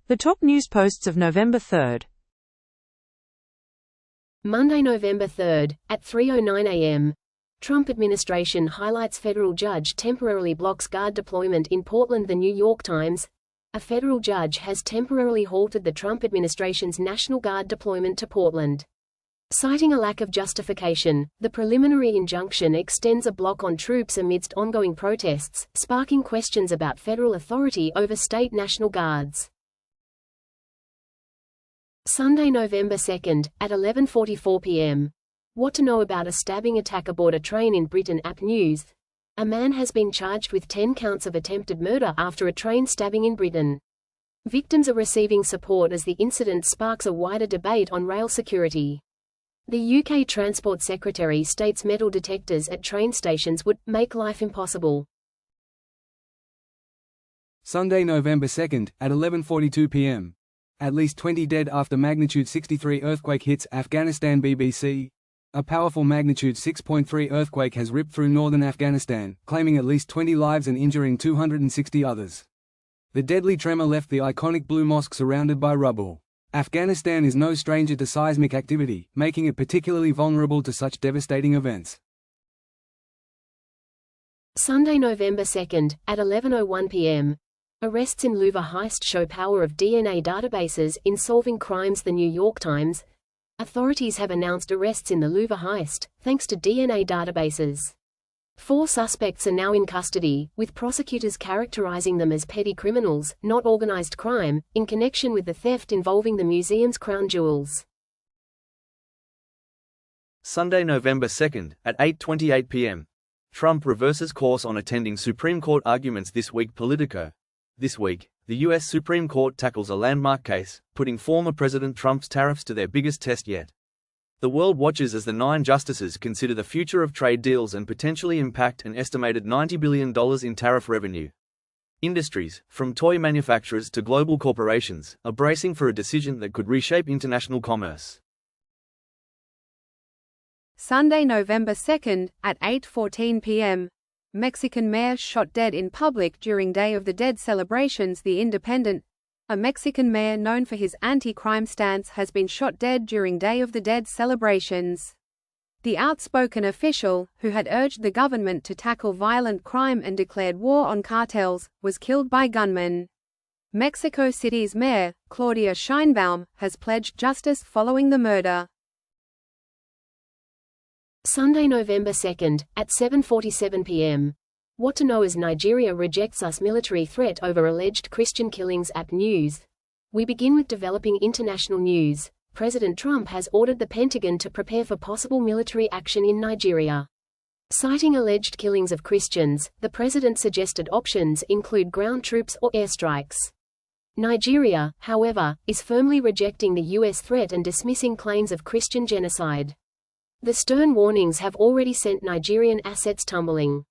The top news posts of November 3rd. Monday, November 3rd, at 3:09 a.m. Trump administration highlights federal judge temporarily blocks guard deployment in Portland. The New York Times. A federal judge has temporarily halted the Trump administration's National Guard deployment to Portland. Citing a lack of justification, the preliminary injunction extends a block on troops amidst ongoing protests, sparking questions about federal authority over state National Guards. Sunday, November 2nd, at 11:44 p.m. What to know about a stabbing attack aboard a train in Britain. App News. A man has been charged with 10 counts of attempted murder after a train stabbing in Britain. Victims are receiving support as the incident sparks a wider debate on rail security. The UK Transport Secretary states metal detectors at train stations would make life impossible. Sunday, November 2nd, at 11:42 p.m. At least 20 dead after magnitude 63 earthquake hits Afghanistan. BBC. A powerful magnitude 6.3 earthquake has ripped through northern Afghanistan, claiming at least 20 lives and injuring 260 others. The deadly tremor left the iconic Blue Mosque surrounded by rubble. Afghanistan is no stranger to seismic activity, making it particularly vulnerable to such devastating events. Sunday, November 2nd, at 11:01 p.m. Arrests in Louvre heist show power of DNA databases in solving crimes. The New York Times. Authorities have announced arrests in the Louvre heist, thanks to DNA databases. 4 suspects are now in custody, with prosecutors characterizing them as petty criminals, not organized crime, in connection with the theft involving the museum's crown jewels. Sunday, November 2nd, at 8:28 p.m. Trump reverses course on attending Supreme Court arguments this week. Politico. This week, the U.S. Supreme Court tackles a landmark case, putting former President Trump's tariffs to their biggest test yet. The world watches as the 9 justices consider the future of trade deals and potentially impact an estimated $90 billion in tariff revenue. Industries, from toy manufacturers to global corporations, are bracing for a decision that could reshape international commerce. Sunday, November 2nd, at 8:14 p.m. Mexican mayor shot dead in public during Day of the Dead celebrations. The Independent. A Mexican mayor known for his anti-crime stance has been shot dead during Day of the Dead celebrations. The outspoken official, who had urged the government to tackle violent crime and declared war on cartels, was killed by gunmen. Mexico City's mayor, Claudia Sheinbaum, has pledged justice following the murder. Sunday, November 2nd, at 7:47 p.m. What to know as Nigeria rejects US military threat over alleged Christian killings. App News. We begin with developing international news. President Trump has ordered the Pentagon to prepare for possible military action in Nigeria. Citing alleged killings of Christians, the president suggested options include ground troops or airstrikes. Nigeria, however, is firmly rejecting the U.S. threat and dismissing claims of Christian genocide. The stern warnings have already sent Nigerian assets tumbling.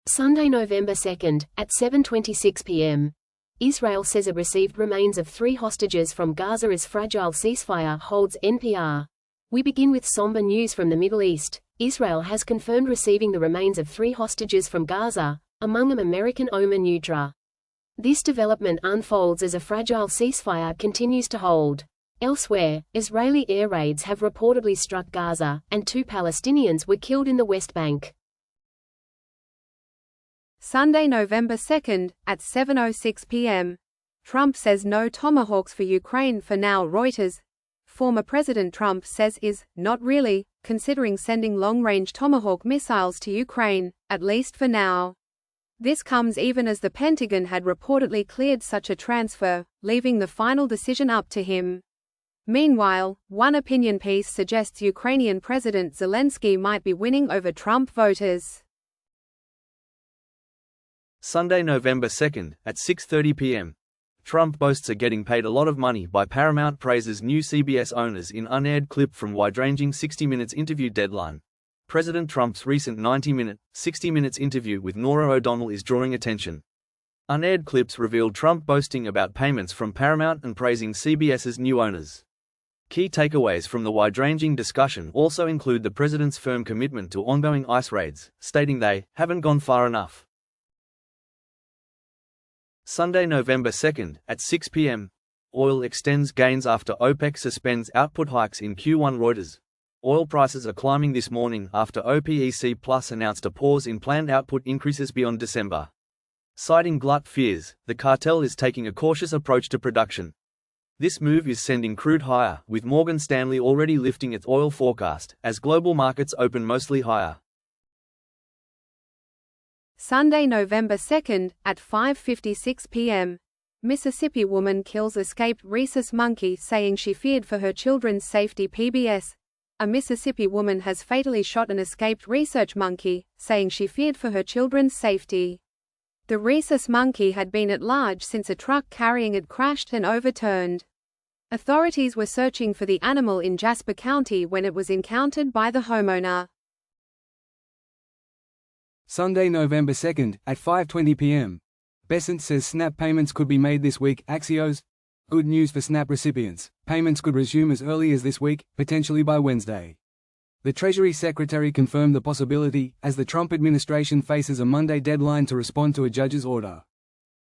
Sunday, November 2nd, at 7:26 p.m. Israel says it received remains of 3 hostages from Gaza as fragile ceasefire holds. NPR. We begin with somber news from the Middle East. Israel has confirmed receiving the remains of 3 hostages from Gaza, among them American Omer Neutra. This development unfolds as a fragile ceasefire continues to hold. Elsewhere, Israeli air raids have reportedly struck Gaza, and 2 Palestinians were killed in the West Bank. Sunday, November 2nd, at 7:06 p.m. Trump says no Tomahawks for Ukraine for now. Reuters. Former President Trump says is, not really, considering sending long-range Tomahawk missiles to Ukraine, at least for now. This comes even as the Pentagon had reportedly cleared such a transfer, leaving the final decision up to him. Meanwhile, one opinion piece suggests Ukrainian President Zelensky might be winning over Trump voters. Sunday, November 2nd, at 6:30 p.m. Trump boasts are getting paid a lot of money by Paramount, praises new CBS owners in unaired clip from wide-ranging 60 Minutes interview. Deadline. President Trump's recent 90-minute, 60 Minutes interview with Norah O'Donnell is drawing attention. Unaired clips revealed Trump boasting about payments from Paramount and praising CBS's new owners. Key takeaways from the wide-ranging discussion also include the president's firm commitment to ongoing ICE raids, stating they haven't gone far enough. Sunday, November 2nd, at 6 p.m. Oil extends gains after OPEC suspends output hikes in Q1. Reuters. Oil prices are climbing this morning after OPEC Plus announced a pause in planned output increases beyond December. Citing glut fears, the cartel is taking a cautious approach to production. This move is sending crude higher, with Morgan Stanley already lifting its oil forecast, as global markets open mostly higher. Sunday, November 2nd, at 5:56 p.m. Mississippi woman kills escaped rhesus monkey saying she feared for her children's safety. PBS. A Mississippi woman has fatally shot an escaped research monkey, saying she feared for her children's safety. The rhesus monkey had been at large since a truck carrying it crashed and overturned. Authorities were searching for the animal in Jasper County when it was encountered by the homeowner. Sunday, November 2nd, at 5:20 p.m. Besant says SNAP payments could be made this week. Axios. Good news for SNAP recipients. Payments could resume as early as this week, potentially by Wednesday. The Treasury Secretary confirmed the possibility, as the Trump administration faces a Monday deadline to respond to a judge's order.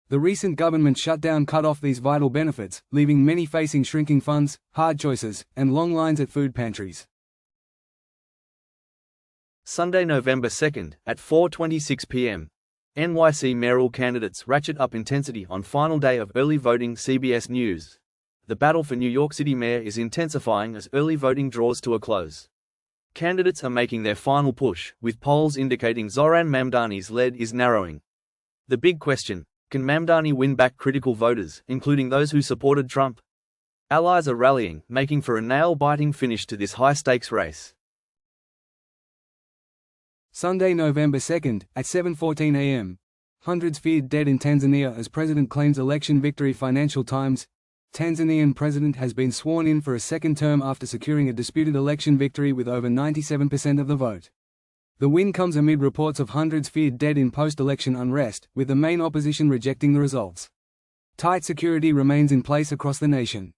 The recent government shutdown cut off these vital benefits, leaving many facing shrinking funds, hard choices, and long lines at food pantries. Sunday, November 2nd, at 4:26 p.m. NYC mayoral candidates ratchet up intensity on final day of early voting. CBS News. The battle for New York City mayor is intensifying as early voting draws to a close. Candidates are making their final push, with polls indicating Zohran Mamdani's lead is narrowing. The big question: can Mamdani win back critical voters, including those who supported Trump? Allies are rallying, making for a nail-biting finish to this high-stakes race. Sunday, November 2nd, at 7:14 a.m. Hundreds feared dead in Tanzania as president claims election victory. Financial Times. Tanzanian president has been sworn in for a second term after securing a disputed election victory with over 97% of the vote. The win comes amid reports of hundreds feared dead in post-election unrest, with the main opposition rejecting the results. Tight security remains in place across the nation.